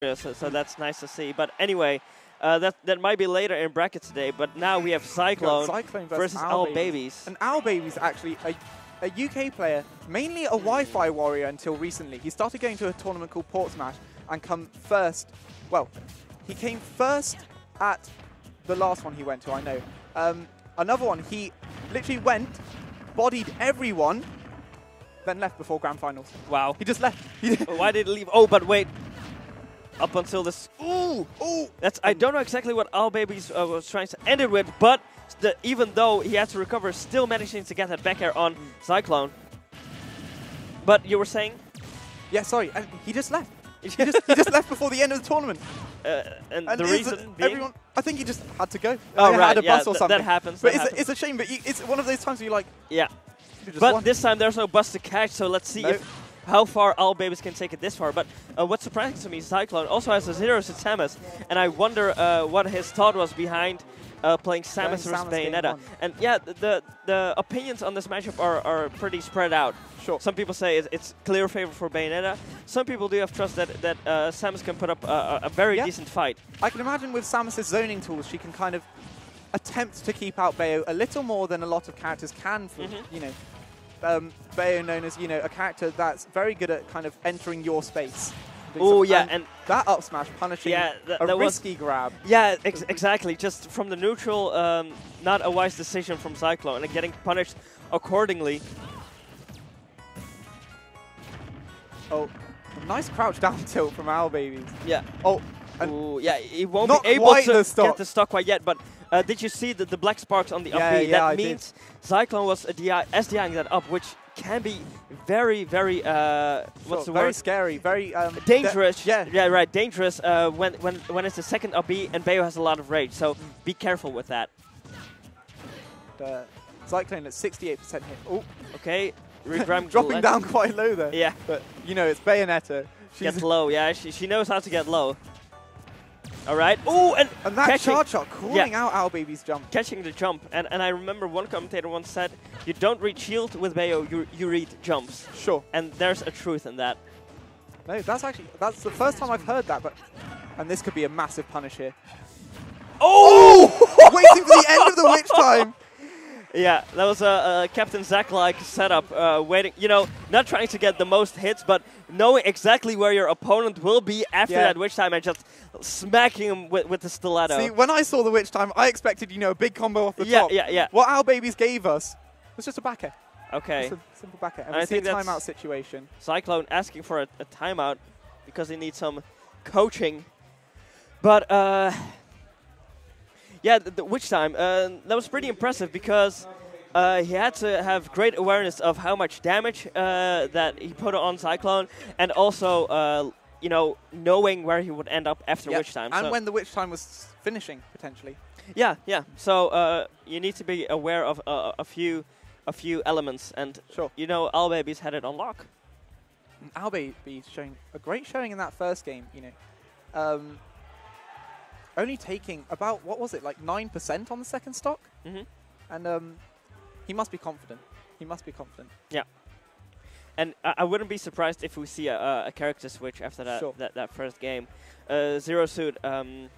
so that's nice to see. But anyway, that might be later in bracket today. But now we have Zyclone versus Owlbbs. And Owlbbs actually a UK player, mainly a Wi-Fi warrior until recently. He started going to a tournament called Port Smash and come first. Well, he came first at the last one he went to, I know. Another one, he literally went, bodied everyone, then left before Grand Finals. Wow. He just left. Why did he leave? Oh, but wait. Up until this. Ooh! That's. I don't know exactly what Owlbbs was trying to end it with, but even though he had to recover, still managing to get that back air on Zyclone. But you were saying? Yeah, sorry. And he just left. he just left before the end of the tournament. And the reason being? Everyone, I think he just had to go. Oh, right. Had a bus or something. That happens. But it's a shame, but it's one of those times where you're like... Yeah. But this time there's no bus to catch, so let's see how far Owlbbs can take it this far. But what's surprising to me, Zyclone also has a 0 to Samus, and I wonder what his thought was behind playing Samus versus Bayonetta. And yeah, the opinions on this matchup are pretty spread out. Sure. Some people say it's clear favor for Bayonetta. Some people do have trust that Samus can put up a very decent fight. I can imagine with Samus's zoning tools, she can kind of attempt to keep out Bayo a little more than a lot of characters can. For, you know, Bayo known as a character that's very good at kind of entering your space. Oh yeah, and that up smash punishing a risky grab. Yeah, exactly. Just from the neutral, not a wise decision from Zyclone, and getting punished accordingly. Oh, a nice crouch down tilt from Owlbbs. Yeah. Oh, ooh, yeah, he won't be able to get the stock quite yet, but did you see the black sparks on the up B? Yeah, that means Zyclone was SDIing that up, which can be very, very, what's the word? Very scary, very... dangerous. Yeah, right, dangerous when it's the second up B and Bayo has a lot of rage, so be careful with that. Zyclone at 68% hit. Oh, okay. Dropping down quite low there. Yeah. But, it's Bayonetta. Gets low, yeah. She knows how to get low. All right. Oh, and that charge shot calling out Owlbbs' jump. Catching the jump. And I remember one commentator once said, you don't read shield with Bayo, you read jumps. Sure. And there's a truth in that. No, that's the first time I've heard that. And this could be a massive punish here. Oh! Waiting for the end of the witch time. Yeah, that was a Captain Zack-like setup, waiting, not trying to get the most hits, but knowing exactly where your opponent will be after that witch time and just smacking him with the stiletto. See, when I saw the witch time, I expected, a big combo off the top. Yeah. What Owlbbs gave us was just a back air. Okay. Just a simple back air. And I think a timeout situation. Zyclone asking for a timeout because he needs some coaching. But, yeah, the witch time, that was pretty impressive because he had to have great awareness of how much damage that he put on Zyclone, and also, knowing where he would end up after witch time. And when the witch time was finishing, potentially. Yeah. So you need to be aware of a few elements, and Owlbbs had it on lock. Owlbbs showing a great showing in that first game. Only taking about, what was it, like 9% on the second stock? And he must be confident. Yeah. And I wouldn't be surprised if we see a character switch after that first game. Zero Suit, in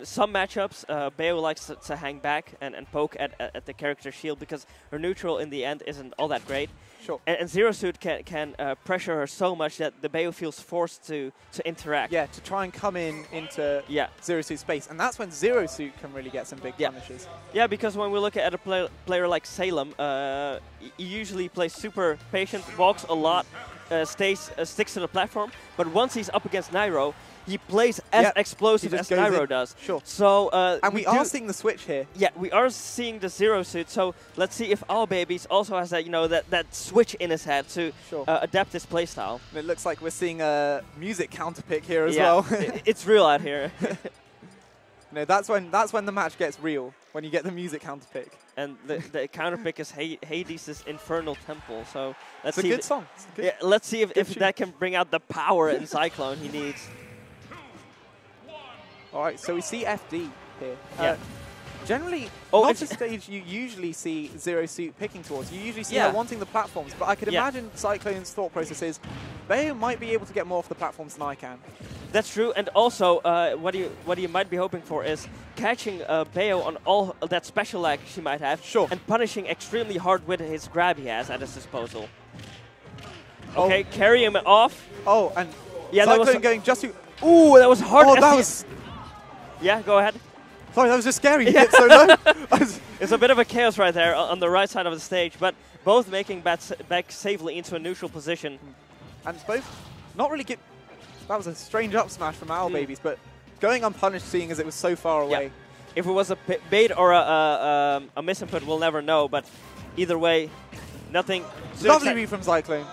some matchups, Bayo likes to hang back and poke at the character shield because her neutral in the end isn't all that great. Sure. And Zero Suit can pressure her so much that the Bayo feels forced to interact. Yeah, to try and come into Zero Suit space. And that's when Zero Suit can really get some big punishes. Yeah, because when we look at a player like Salem, he usually plays super patient, walks a lot, sticks to the platform. But once he's up against Nairo, he plays as explosive as Nairo does. Sure. So, and we are seeing the switch here. Yeah, we are seeing the Zero Suit. So let's see if Owlbbs also has that that switch in his head to adapt his playstyle. It looks like we're seeing a music counterpick here as well. It's real out here. No, that's when the match gets real, when you get the music counterpick. And the counterpick is Hades' Infernal Temple. So let's see. It's a good song. Let's see if that can bring out the power in Zyclone he needs. All right, so we see FD here. Generally, not a stage you usually see Zero Suit picking towards. You usually see her wanting the platforms, but I could imagine Zyclone's thought process is, Bayo might be able to get more off the platforms than I can. That's true, and also what you might be hoping for is catching Bayo on all that special lag she might have, Sure, and punishing extremely hard with his grab he has at his disposal. Okay, carry him off. Oh, and yeah, Zyclone that was going just to. Ooh, that was hard. Oh, that was. Yeah, go ahead. Sorry, that was just scary. He hit so low. It's a bit of a chaos right there on the right side of the stage, but both making back safely into a neutral position. And both not really get. That was a strange up smash from Owlbbs, but going unpunished, seeing as it was so far away. Yeah. If it was a bait or a misinput, we'll never know. But either way, nothing. Lovely read from Zyclone.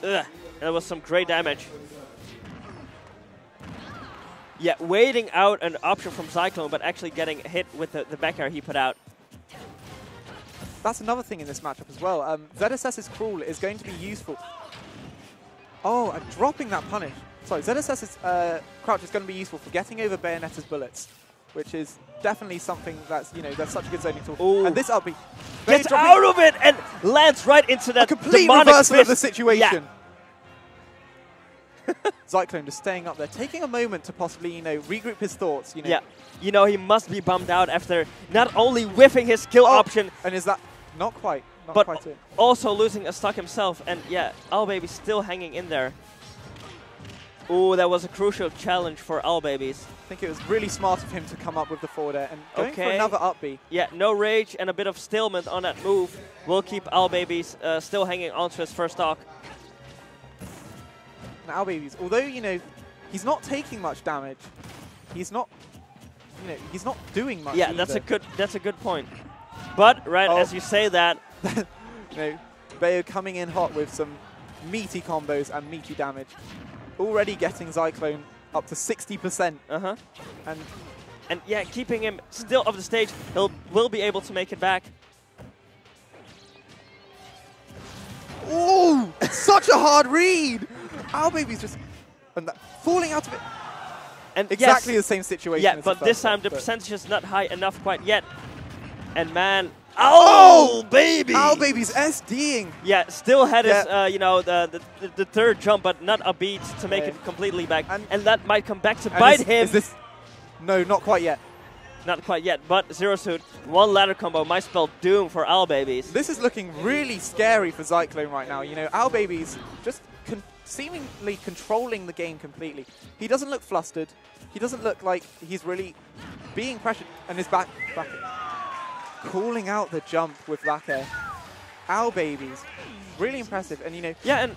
Ugh, that was some great damage. Yeah, waiting out an option from Zyclone, but actually getting hit with the back air he put out. That's another thing in this matchup as well. ZSS's crawl is going to be useful. Oh, and dropping that punish. Sorry, ZSS's crouch is going to be useful for getting over Bayonetta's bullets, which is definitely something that's, you know, that's such a good zoning tool. Ooh. And this upbeat gets out of it and lands right into that complete demonic reversal fist. of the situation. Yeah. Zyclone just staying up there, taking a moment to possibly, you know, regroup his thoughts. You know. Yeah, you know, he must be bummed out after not only whiffing his kill option, and is that not quite, but quite it. Also losing a stock himself. And yeah, Owlbbs still hanging in there. Ooh, that was a crucial challenge for Owlbbs. I think it was really smart of him to come up with the forward air and going for Okay. another up B. Yeah, no rage and a bit of stalemate on that move will keep Owlbbs still hanging onto his first stock. Owlbbs, although, you know, he's not taking much damage, he's not, you know, he's not doing much. Yeah, either. that's a good point. But as you say that, you know, Bayo coming in hot with some meaty combos and meaty damage, already getting Zyclone up to 60%. And yeah, keeping him still off the stage, will be able to make it back. Ooh, such a hard read. Owlbbs just falling out of it. And exactly yes, the same situation. Yeah, as but this time the but percentage is not high enough quite yet. And man, baby! Owlbbs SDing. Yeah, still had his, you know, the third jump, but not a beat to make it completely back. And that might come back to bite him. Is this? No, not quite yet. Not quite yet, but Zero Suit, one ladder combo might spell doom for Owlbbs. This is looking really scary for Zyclone right now. You know, Owlbbs just seemingly controlling the game completely. He doesn't look flustered. He doesn't look like he's really being pressured. And his back calling out the jump with back air. Owlbbs, really impressive. And, you know... Yeah, and